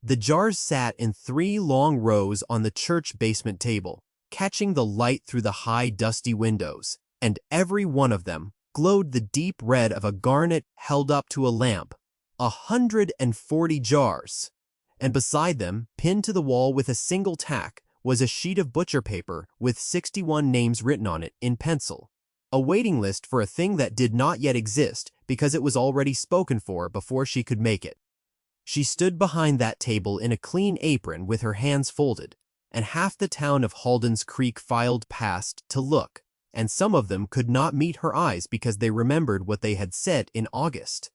The jars sat in 3 long rows on the church basement table, catching the light through the high, dusty windows, and every one of them glowed the deep red of a garnet held up to a lamp. 140 jars. And beside them, pinned to the wall with a single tack, was a sheet of butcher paper with 61 names written on it in pencil. A waiting list for a thing that did not yet exist because it was already spoken for before she could make it. She stood behind that table in a clean apron with her hands folded, and half the town of Halden's Creek filed past to look, and some of them could not meet her eyes because they remembered what they had said in August.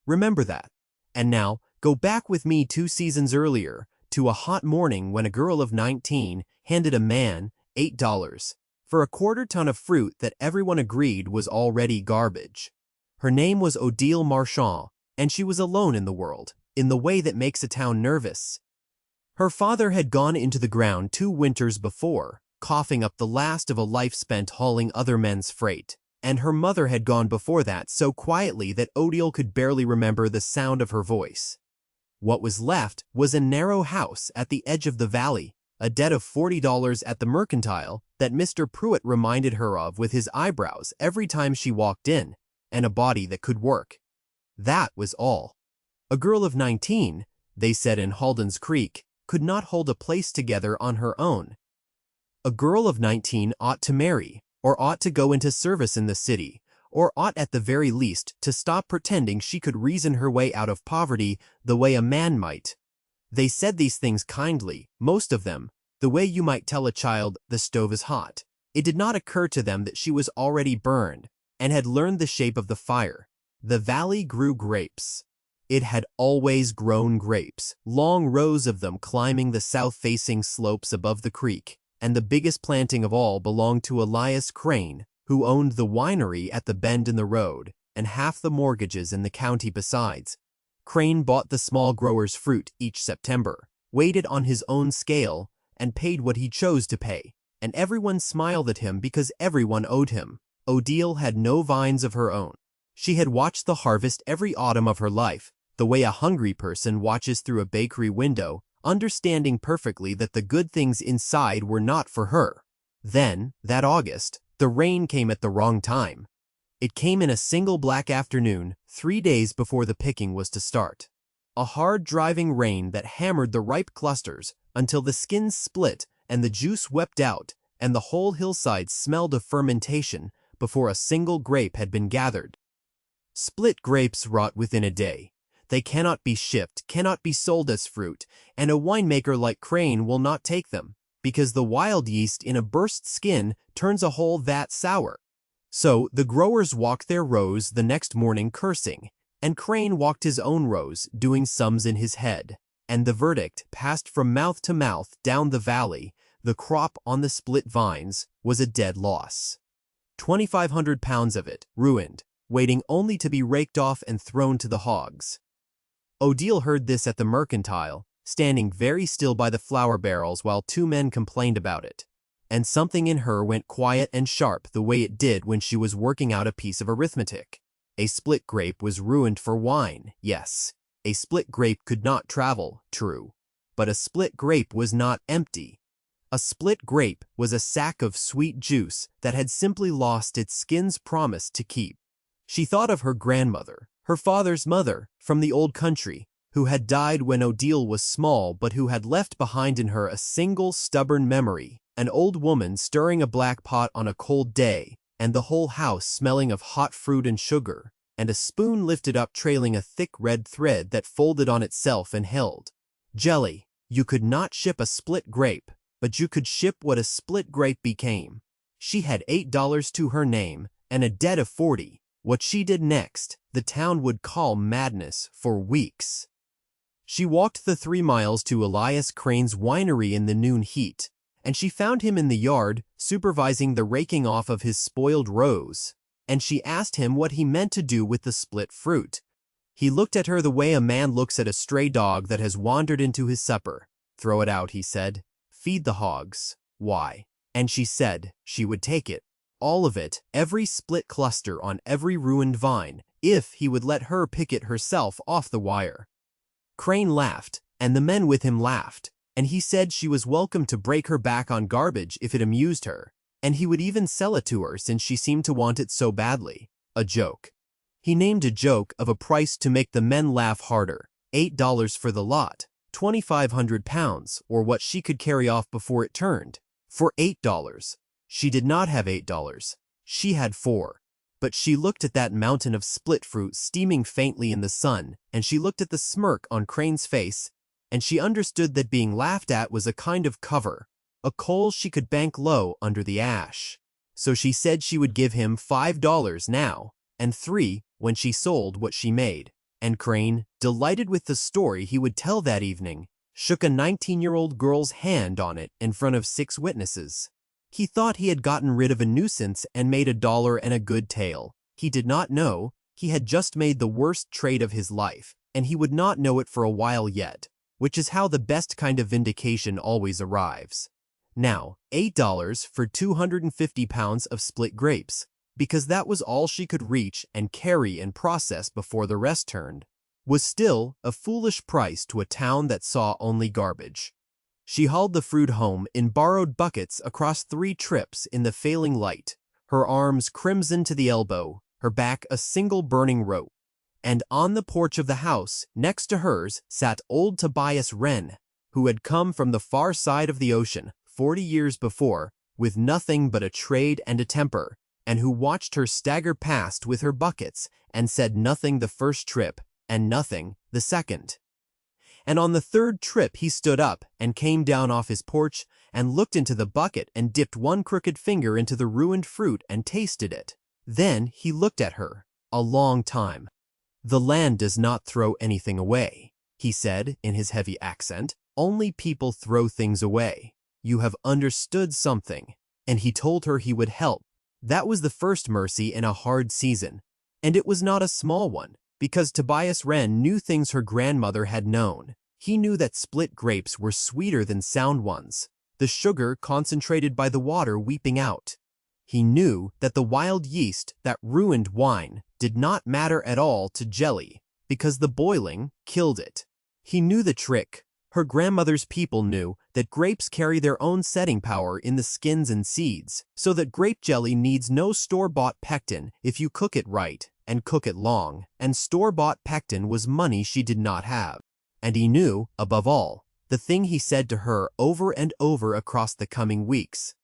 Remember that. And now, go back with me 2 seasons earlier to a hot morning when a girl of 19 handed a man $8 for a quarter ton of fruit that everyone agreed was already garbage. Her name was Odile Marchand, and she was alone in the world, in the way that makes a town nervous. Her father had gone into the ground 2 winters before, coughing up the last of a life spent hauling other men's freight, and her mother had gone before that so quietly that Odile could barely remember the sound of her voice. What was left was a narrow house at the edge of the valley, a debt of $40 at the mercantile that Mr. Pruitt reminded her of with his eyebrows every time she walked in, and a body that could work. That was all. A girl of 19, they said in Halden's Creek, could not hold a place together on her own. A girl of 19 ought to marry, or ought to go into service in the city, or ought at the very least to stop pretending she could reason her way out of poverty the way a man might. They said these things kindly, most of them, the way you might tell a child the stove is hot. It did not occur to them that she was already burned and had learned the shape of the fire. The valley grew grapes. It had always grown grapes, long rows of them climbing the south-facing slopes above the creek, and the biggest planting of all belonged to Elias Crane, who owned the winery at the bend in the road and half the mortgages in the county besides. Crane bought the small growers' fruit each September, weighed it on his own scale, and paid what he chose to pay, and everyone smiled at him because everyone owed him. Odile had no vines of her own. She had watched the harvest every autumn of her life, the way a hungry person watches through a bakery window, understanding perfectly that the good things inside were not for her. Then, that August, the rain came at the wrong time. It came in a single black afternoon, 3 days before the picking was to start. A hard driving rain that hammered the ripe clusters until the skins split and the juice wept out, and the whole hillside smelled of fermentation before a single grape had been gathered. Split grapes rot within a day. They cannot be shipped, cannot be sold as fruit, and a winemaker like Crane will not take them, because the wild yeast in a burst skin turns a whole vat sour. So the growers walked their rows the next morning cursing, and Crane walked his own rows doing sums in his head, and the verdict passed from mouth to mouth down the valley. The crop on the split vines was a dead loss. 2,500 pounds of it, ruined, waiting only to be raked off and thrown to the hogs. Odile heard this at the mercantile, standing very still by the flour barrels while 2 men complained about it. And something in her went quiet and sharp the way it did when she was working out a piece of arithmetic. A split grape was ruined for wine, yes. A split grape could not travel, true. But a split grape was not empty. A split grape was a sack of sweet juice that had simply lost its skin's promise to keep. She thought of her grandmother, her father's mother, from the old country, who had died when Odile was small but who had left behind in her a single stubborn memory, an old woman stirring a black pot on a cold day, and the whole house smelling of hot fruit and sugar, and a spoon lifted up trailing a thick red thread that folded on itself and held jelly. You could not ship a split grape, but you could ship what a split grape became. She had $8 to her name and a debt of 40. What she did next, the town would call madness for weeks. She walked the 3 miles to Elias Crane's winery in the noon heat, and she found him in the yard supervising the raking off of his spoiled rows, and she asked him what he meant to do with the split fruit. He looked at her the way a man looks at a stray dog that has wandered into his supper. "Throw it out," he said. "Feed the hogs." "Why?" And she said she would take it. All of it, every split cluster on every ruined vine, if he would let her pick it herself off the wire. Crane laughed, And the men with him laughed, and he said she was welcome to break her back on garbage if it amused her, and he would even sell it to her since she seemed to want it so badly. A joke. He named a joke of a price to make the men laugh harder, $8 for the lot, 2,500 pounds, or what she could carry off before it turned. For $8. She did not have $8. She had 4. But she looked at that mountain of split fruit steaming faintly in the sun, and she looked at the smirk on Crane's face, and she understood that being laughed at was a kind of cover, a coal she could bank low under the ash. So she said she would give him $5 now, and 3 when she sold what she made. And Crane, delighted with the story he would tell that evening, shook a 19-year-old girl's hand on it in front of 6 witnesses. He thought he had gotten rid of a nuisance and made $1 and a good tale. He did not know he had just made the worst trade of his life, and he would not know it for a while yet, which is how the best kind of vindication always arrives. Now, $8 for 250 pounds of split grapes, because that was all she could reach and carry and process before the rest turned, was still a foolish price to a town that saw only garbage. She hauled the fruit home in borrowed buckets across 3 trips in the failing light, her arms crimson to the elbow, her back a single burning rope. And on the porch of the house, next to hers, sat old Tobias Wren, who had come from the far side of the ocean 40 years before, with nothing but a trade and a temper, and who watched her stagger past with her buckets and said nothing the first trip and nothing the second. And on the 3rd trip he stood up and came down off his porch and looked into the bucket and dipped one crooked finger into the ruined fruit and tasted it. Then he looked at her a long time. "The land does not throw anything away," he said in his heavy accent. "Only people throw things away. You have understood something." And he told her he would help. That was the first mercy in a hard season, and it was not a small one, because Tobias Wren knew things her grandmother had known. He knew that split grapes were sweeter than sound ones, the sugar concentrated by the water weeping out. He knew that the wild yeast that ruined wine did not matter at all to jelly, because the boiling killed it. He knew the trick. Her grandmother's people knew that grapes carry their own setting power in the skins and seeds, so that grape jelly needs no store-bought pectin if you cook it right and cook it long, and store-bought pectin was money she did not have. And he knew, above all, the thing he said to her over and over across the coming weeks.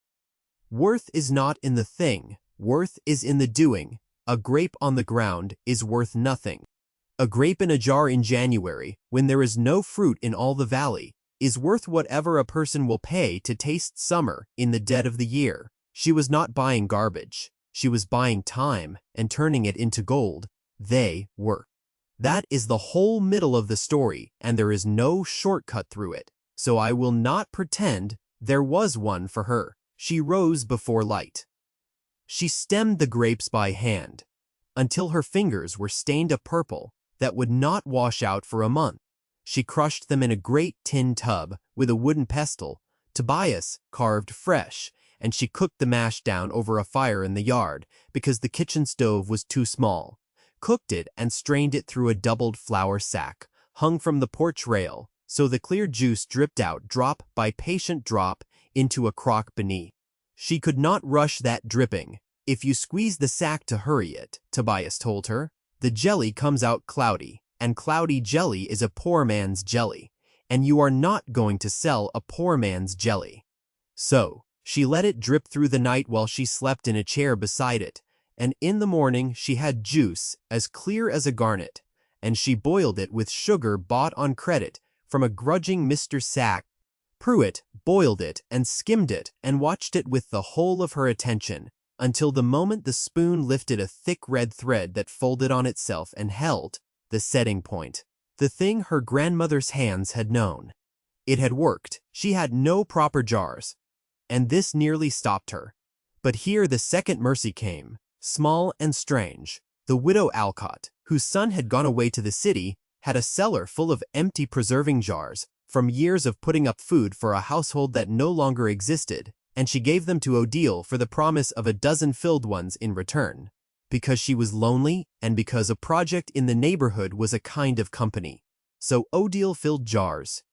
Worth is not in the thing, worth is in the doing. A grape on the ground is worth nothing. A grape in a jar in January, when there is no fruit in all the valley, is worth whatever a person will pay to taste summer in the dead of the year. She was not buying garbage. She was buying time and turning it into gold. They were. That is the whole middle of the story, and there is no shortcut through it. So I will not pretend there was one for her. She rose before light. She stemmed the grapes by hand, until her fingers were stained a purple that would not wash out for a month. She crushed them in a great tin tub with a wooden pestle, Tobias carved fresh, and she cooked the mash down over a fire in the yard because the kitchen stove was too small, cooked it and strained it through a doubled flour sack hung from the porch rail, so the clear juice dripped out drop by patient drop into a crock beneath. She could not rush that dripping. If you squeeze the sack to hurry it, Tobias told her, the jelly comes out cloudy, and cloudy jelly is a poor man's jelly, and you are not going to sell a poor man's jelly. So, she let it drip through the night while she slept in a chair beside it, and in the morning she had juice as clear as a garnet, and she boiled it with sugar bought on credit from a grudging Mr. Sack. Pruitt boiled it and skimmed it and watched it with the whole of her attention, until the moment the spoon lifted a thick red thread that folded on itself and held the setting point, the thing her grandmother's hands had known. It had worked. She had no proper jars, and this nearly stopped her. But here the second mercy came, small and strange. The widow Alcott, whose son had gone away to the city, had a cellar full of empty preserving jars from years of putting up food for a household that no longer existed, and she gave them to Odile for the promise of a dozen filled ones in return, because she was lonely and because a project in the neighborhood was a kind of company. so Odile filled jars.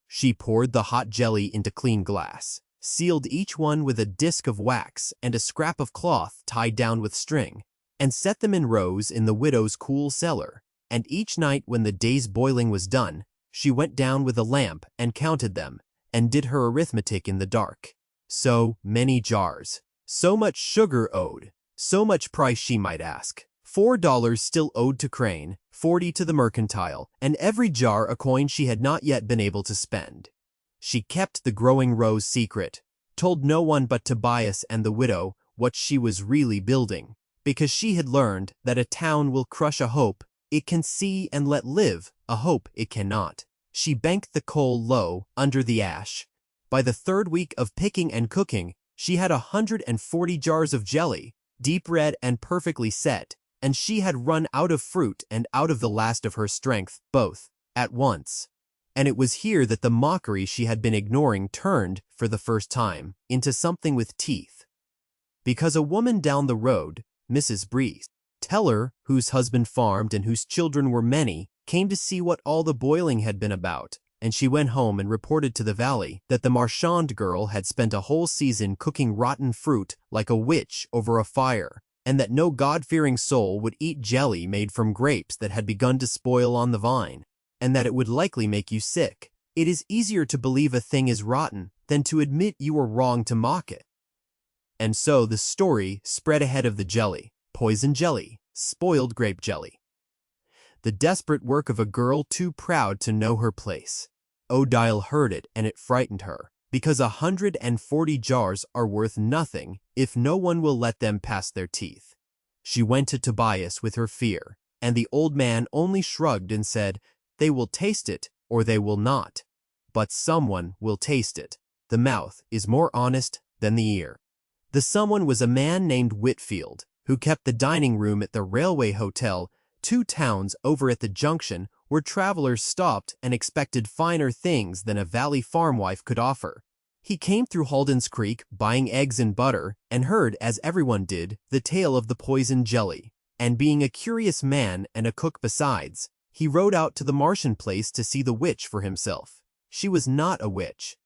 She poured the hot jelly into clean glass, sealed each one with a disc of wax and a scrap of cloth tied down with string, and set them in rows in the widow's cool cellar. And each night when the day's boiling was done, she went down with a lamp and counted them, and did her arithmetic in the dark. So many jars, so much sugar owed, so much price she might ask. $4 still owed to Crane, 40 to the mercantile, and every jar a coin she had not yet been able to spend. She kept the growing rows secret, told no one but Tobias and the widow what she was really building, because she had learned that a town will crush a hope it can see and let live a hope it cannot. She banked the coal low under the ash. By the third week of picking and cooking, she had 140 jars of jelly, deep red and perfectly set, and she had run out of fruit and out of the last of her strength, both at once. And it was here that the mockery she had been ignoring turned, for the first time, into something with teeth. Because a woman down the road, Mrs. Breeze, Teller, whose husband farmed and whose children were many, came to see what all the boiling had been about, and she went home and reported to the valley that the Marchand girl had spent a whole season cooking rotten fruit like a witch over a fire, and that no God-fearing soul would eat jelly made from grapes that had begun to spoil on the vine, and that it would likely make you sick. It is easier to believe a thing is rotten than to admit you were wrong to mock it. And so the story spread ahead of the jelly. Poison jelly, spoiled grape jelly. The desperate work of a girl too proud to know her place. Odile heard it and it frightened her, because 140 jars are worth nothing if no one will let them pass their teeth. She went to Tobias with her fear, and the old man only shrugged and said, "They will taste it or they will not. But someone will taste it. The mouth is more honest than the ear." The someone was a man named Whitfield, who kept the dining room at the railway hotel 2 towns over at the junction, where travelers stopped and expected finer things than a valley farm wife could offer. He came through Halden's Creek buying eggs and butter, and heard, as everyone did, the tale of the poison jelly. And being a curious man and a cook besides, he rode out to the Marchand place to see the witch for himself. She was not a witch.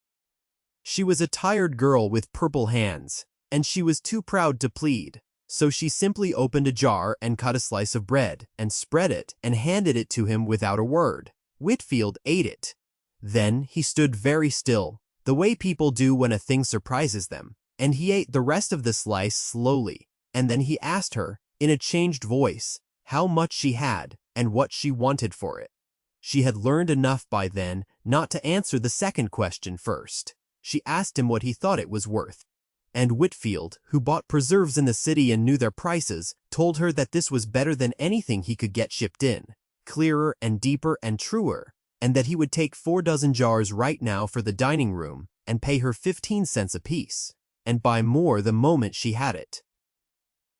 She was a tired girl with purple hands, and she was too proud to plead. So she simply opened a jar and cut a slice of bread and spread it and handed it to him without a word. Whitfield ate it. Then he stood very still, the way people do when a thing surprises them, and he ate the rest of the slice slowly, and then he asked her, in a changed voice, how much she had and what she wanted for it. She had learned enough by then not to answer the second question first. She asked him what he thought it was worth. And Whitfield, who bought preserves in the city and knew their prices, told her that this was better than anything he could get shipped in, clearer and deeper and truer, and that he would take 4 dozen jars right now for the dining room and pay her 15 cents apiece, and buy more the moment she had it.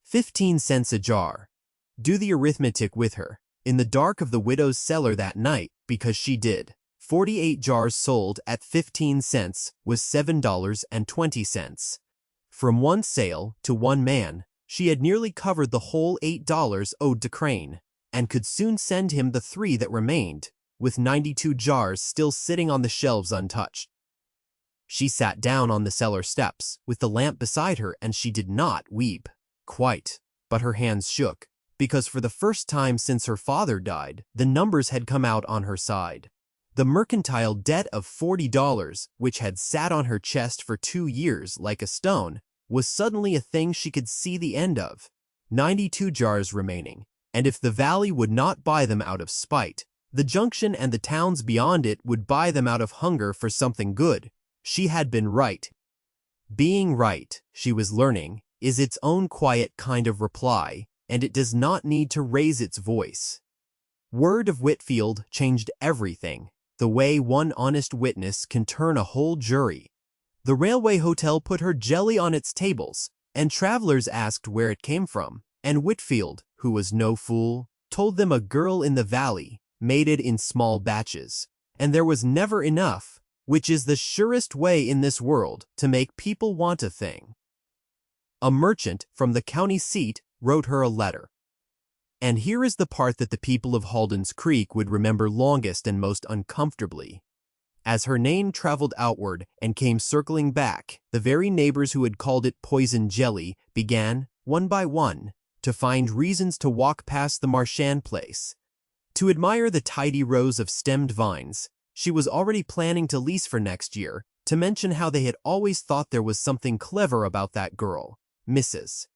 15 cents a jar. Do the arithmetic with her. In the dark of the widow's cellar that night, because she did, 48 jars sold at 15 cents was $7.20. From one sale to one man, she had nearly covered the whole $8 owed to Crane, and could soon send him the 3 that remained, with 92 jars still sitting on the shelves untouched. She sat down on the cellar steps, with the lamp beside her, and she did not weep, quite, but her hands shook, because for the first time since her father died, the numbers had come out on her side. The mercantile debt of $40, which had sat on her chest for 2 years like a stone, was suddenly a thing she could see the end of. 92 jars remaining, and if the valley would not buy them out of spite, the junction and the towns beyond it would buy them out of hunger for something good. She had been right. Being right, she was learning, is its own quiet kind of reply, and it does not need to raise its voice. Word of Whitfield changed everything, the way one honest witness can turn a whole jury. The railway hotel put her jelly on its tables, and travelers asked where it came from, and Whitfield, who was no fool, told them a girl in the valley made it in small batches, and there was never enough, which is the surest way in this world to make people want a thing. A merchant from the county seat wrote her a letter. And here is the part that the people of Halden's Creek would remember longest and most uncomfortably. As her name traveled outward and came circling back, the very neighbors who had called it poison jelly began, one by one, to find reasons to walk past the Marchand place. To admire the tidy rows of stemmed vines she was already planning to lease for next year, to mention how they had always thought there was something clever about that girl, Mrs.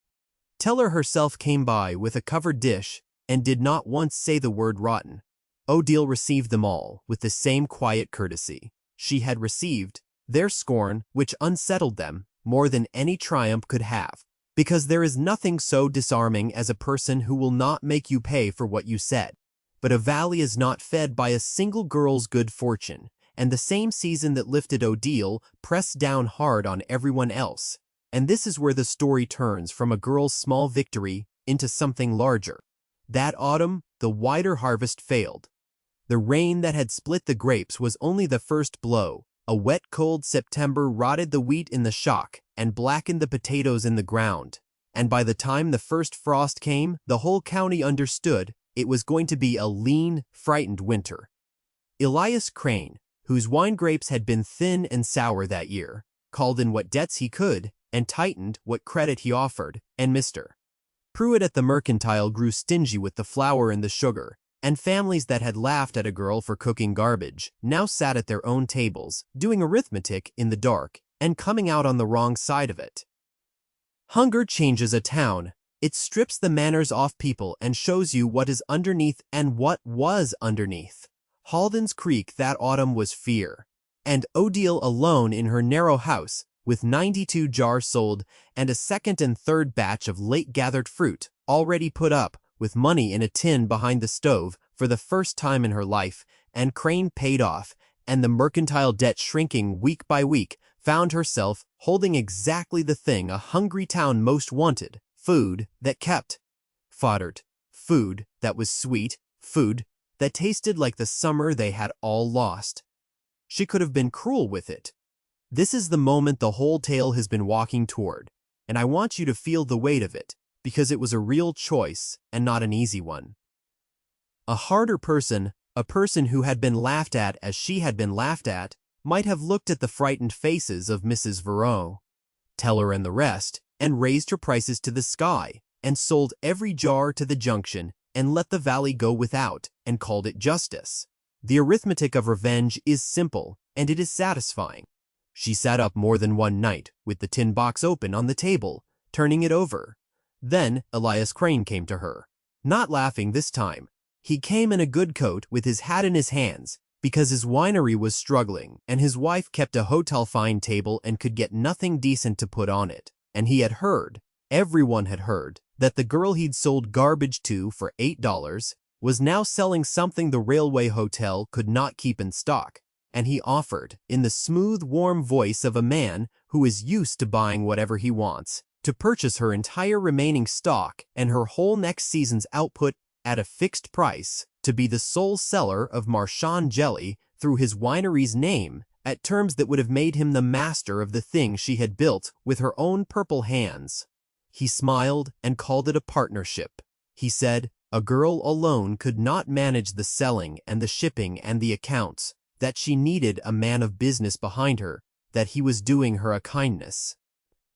Teller herself came by with a covered dish and did not once say the word rotten. Odile received them all with the same quiet courtesy. She had received their scorn, which unsettled them more than any triumph could have, because there is nothing so disarming as a person who will not make you pay for what you said. But a valley is not fed by a single girl's good fortune, and the same season that lifted Odile pressed down hard on everyone else. And this is where the story turns from a girl's small victory into something larger. That autumn, the wider harvest failed. The rain that had split the grapes was only the first blow. A wet, cold September rotted the wheat in the shock and blackened the potatoes in the ground. And by the time the first frost came, the whole county understood it was going to be a lean, frightened winter. Elias Crane, whose wine grapes had been thin and sour that year, called in what debts he could and tightened what credit he offered, and Mr. Pruitt at the mercantile grew stingy with the flour and the sugar, and families that had laughed at a girl for cooking garbage now sat at their own tables, doing arithmetic in the dark and coming out on the wrong side of it. Hunger changes a town. It strips the manners off people and shows you what is underneath and what was underneath. Halden's Creek that autumn was fear, and Odile alone in her narrow house, with 92 jars sold and a second and third batch of late-gathered fruit already put up, with money in a tin behind the stove for the first time in her life, and Crane paid off, and the mercantile debt shrinking week by week, found herself holding exactly the thing a hungry town most wanted: food that kept. Foddered. Food that was sweet. Food that tasted like the summer they had all lost. She could have been cruel with it. This is the moment the whole tale has been walking toward, and I want you to feel the weight of it, because it was a real choice and not an easy one. A harder person, a person who had been laughed at as she had been laughed at, might have looked at the frightened faces of Mrs. Verreau, Teller and the rest, and raised her prices to the sky, and sold every jar to the junction, and let the valley go without, and called it justice. The arithmetic of revenge is simple, and it is satisfying. She sat up more than one night, with the tin box open on the table, turning it over. Then Elias Crane came to her. Not laughing this time. He came in a good coat with his hat in his hands, because his winery was struggling, and his wife kept a hotel fine table and could get nothing decent to put on it. And he had heard, everyone had heard, that the girl he'd sold garbage to for $8 was now selling something the railway hotel could not keep in stock. And he offered, in the smooth, warm voice of a man who is used to buying whatever he wants, to purchase her entire remaining stock and her whole next season's output at a fixed price, to be the sole seller of Marchand jelly through his winery's name, at terms that would have made him the master of the thing she had built with her own purple hands. He smiled and called it a partnership. He said a girl alone could not manage the selling and the shipping and the accounts, that she needed a man of business behind her, that he was doing her a kindness.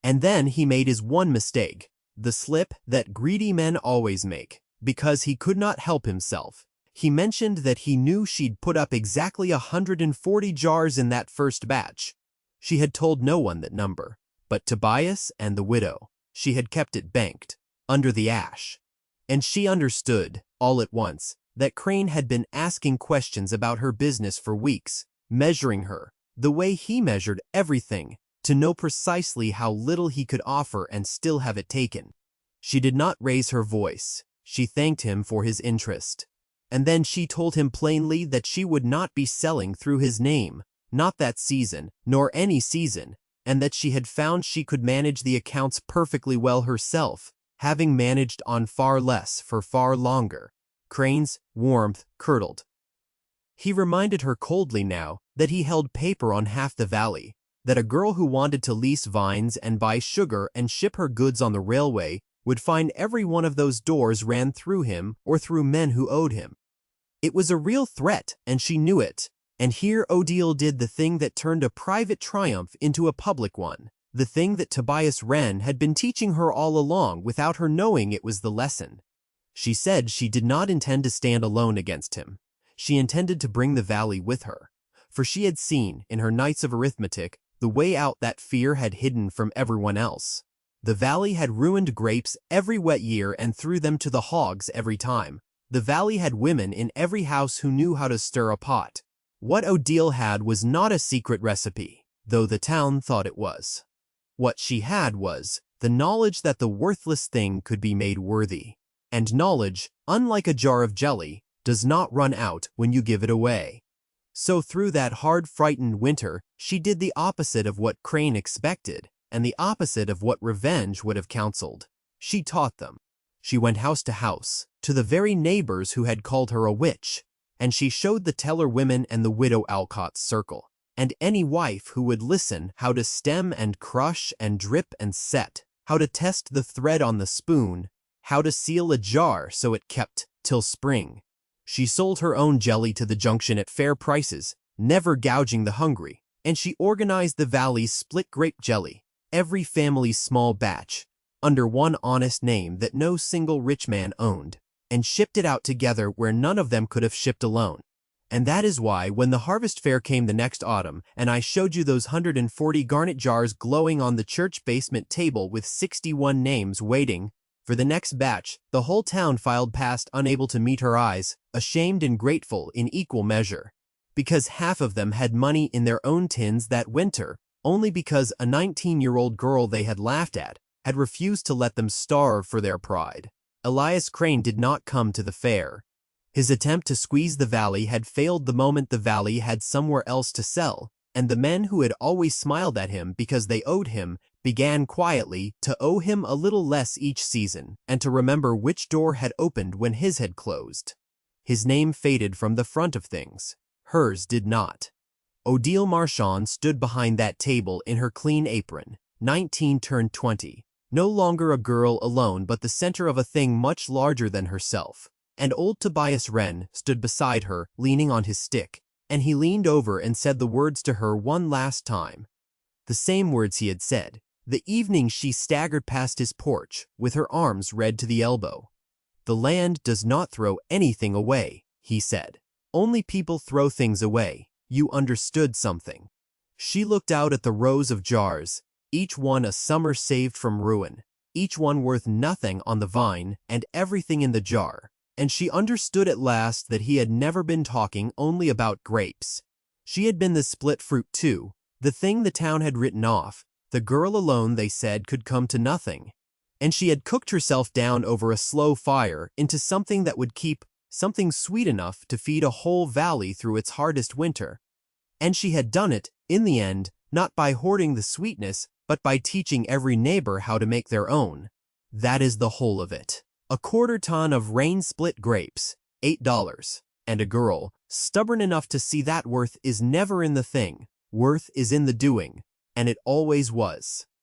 And then he made his one mistake, the slip that greedy men always make, because he could not help himself. He mentioned that he knew she'd put up exactly 140 jars in that first batch. She had told no one that number, but Tobias and the widow. She had kept it banked, under the ash. And she understood, all at once, that Crane had been asking questions about her business for weeks, measuring her, the way he measured everything, to know precisely how little he could offer and still have it taken. She did not raise her voice. She thanked him for his interest. And then she told him plainly that she would not be selling through his name, not that season, nor any season, and that she had found she could manage the accounts perfectly well herself, having managed on far less for far longer. Crane's warmth curdled. He reminded her coldly now that he held paper on half the valley, that a girl who wanted to lease vines and buy sugar and ship her goods on the railway would find every one of those doors ran through him or through men who owed him. It was a real threat, and she knew it. And here Odile did the thing that turned a private triumph into a public one, the thing that Tobias Wren had been teaching her all along without her knowing it was the lesson. She said she did not intend to stand alone against him. She intended to bring the valley with her, for she had seen, in her nights of arithmetic, the way out that fear had hidden from everyone else. The valley had ruined grapes every wet year and threw them to the hogs every time. The valley had women in every house who knew how to stir a pot. What Odile had was not a secret recipe, though the town thought it was. What she had was the knowledge that the worthless thing could be made worthy. And knowledge, unlike a jar of jelly, does not run out when you give it away. So through that hard, frightened winter, she did the opposite of what Crane expected, and the opposite of what revenge would have counseled. She taught them. She went house to house, to the very neighbors who had called her a witch, and she showed the teller women and the widow Alcott's circle, and any wife who would listen, how to stem and crush and drip and set, how to test the thread on the spoon, how to seal a jar so it kept till spring. She sold her own jelly to the junction at fair prices, never gouging the hungry, and she organized the valley's split grape jelly, every family's small batch, under one honest name that no single rich man owned, and shipped it out together where none of them could have shipped alone. And that is why, when the harvest fair came the next autumn, and I showed you those 140 garnet jars glowing on the church basement table with 61 names waiting for the next batch, the whole town filed past unable to meet her eyes, ashamed and grateful in equal measure. Because half of them had money in their own tins that winter, only because a 19-year-old girl they had laughed at had refused to let them starve for their pride. Elias Crane did not come to the fair. His attempt to squeeze the valley had failed the moment the valley had somewhere else to sell, and the men who had always smiled at him because they owed him began quietly to owe him a little less each season and to remember which door had opened when his had closed. His name faded from the front of things. Hers did not. Odile Marchand stood behind that table in her clean apron, 19 turned 20, no longer a girl alone but the center of a thing much larger than herself. And old Tobias Wren stood beside her, leaning on his stick, and he leaned over and said the words to her one last time. The same words he had said the evening she staggered past his porch, with her arms red to the elbow. "The land does not throw anything away," he said. "Only people throw things away. You understood something." She looked out at the rows of jars, each one a summer saved from ruin, each one worth nothing on the vine and everything in the jar, and she understood at last that he had never been talking only about grapes. She had been the split fruit too, the thing the town had written off, the girl alone they said could come to nothing. And she had cooked herself down over a slow fire into something that would keep, something sweet enough to feed a whole valley through its hardest winter. And she had done it, in the end, not by hoarding the sweetness, but by teaching every neighbor how to make their own. That is the whole of it. A quarter ton of rain-split grapes, $8, and a girl, stubborn enough to see that worth is never in the thing, worth is in the doing, and it always was.